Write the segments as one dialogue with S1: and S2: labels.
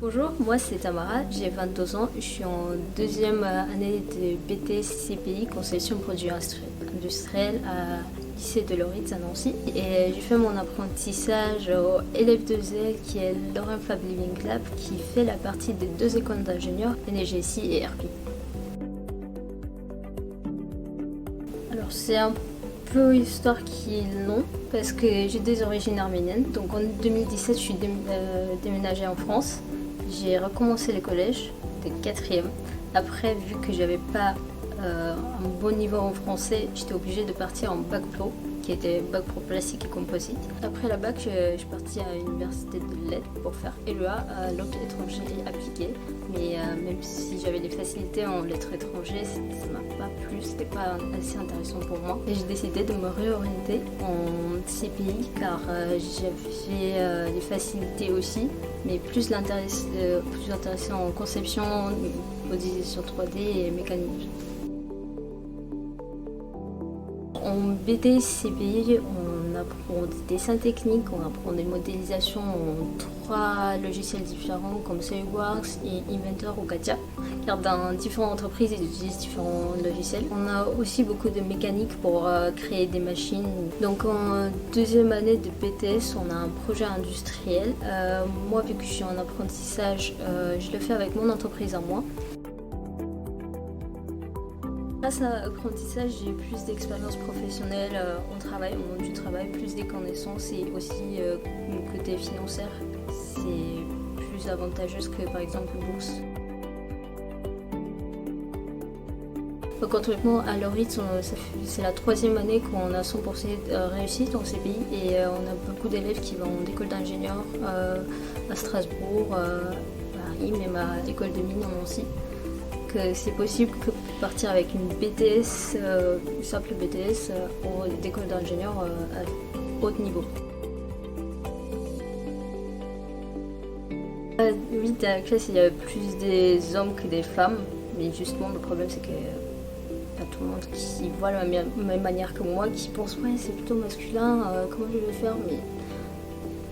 S1: Bonjour, moi c'est Tamara, j'ai 22 ans, je suis en deuxième année de BT CPI, conception produits industriels à lycée de Loritz à Nancy. Et j'ai fait mon apprentissage au LF2L qui est l'Orem Fab Living Lab qui fait la partie des deux écoles d'ingénieurs, NGSI et RP. Alors c'est un peu une histoire qui est longue parce que j'ai des origines arméniennes. Donc en 2017 je suis déménagée en France. J'ai recommencé le collège de 4e. Après, vu que j'avais pas un bon niveau en français, j'étais obligée de partir en bac pro, qui était bac pro plastique et composite. Après la bac, je suis partie à l'université de Leyde pour faire LEA, langue étrangère appliquée. Mais même si j'avais des facilités en lettres étrangères, ça m'a pas plu, c'était pas assez intéressant pour moi. Et j'ai décidé de me réorienter en CPI car j'avais des facilités aussi, mais plus intéressé en conception, modélisation 3D et mécanique. En BT CPI, on apprend des dessins techniques, on apprend des modélisations en 3 logiciels différents comme SolidWorks et Inventor ou Katia. Car dans différentes entreprises, ils utilisent différents logiciels. On a aussi beaucoup de mécanique pour créer des machines. Donc en deuxième année de BTS, on a un projet industriel. Moi, vu que je suis en apprentissage, je le fais avec mon entreprise à moi. Grâce à l'apprentissage, j'ai plus d'expérience professionnelle au travail, au monde du travail, plus des connaissances et aussi le côté financier. C'est plus avantageux que par exemple une bourse. Concrètement, à Loritz, c'est la 3e année qu'on a 100% de réussite en CPI et on a beaucoup d'élèves qui vont en école d'ingénieur à Strasbourg, Paris, même à l'école de mine en Nancy. Que c'est possible que partir avec une BTS, une simple BTS, ou d'école d'ingénieur à haut niveau. Oui, dans la classe, il y a plus des hommes que des femmes, mais justement, le problème, c'est que pas tout le monde qui voit de la même manière que moi, qui pense ouais, c'est plutôt masculin, comment je vais faire, mais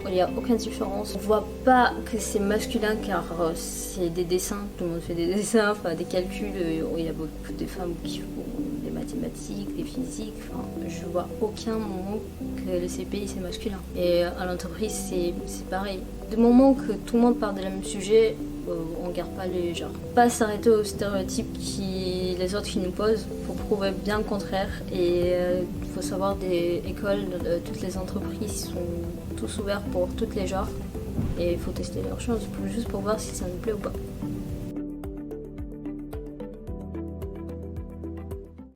S1: il n'y a aucune différence. On voit pas que c'est masculin car c'est des dessins, tout le monde fait des dessins, enfin des calculs, il y a beaucoup de femmes qui font des mathématiques, des physiques, enfin, je vois aucun moment que le CPI c'est masculin. Et à l'entreprise c'est pareil. Du moment que tout le monde parle du même sujet, on garde pas les genres. Pas s'arrêter aux stéréotypes les autres qui nous posent, faut prouver bien le contraire et il faut savoir des écoles, toutes les entreprises sont tous ouverts pour tous les genres et il faut tester leurs chances juste pour voir si ça nous plaît ou pas.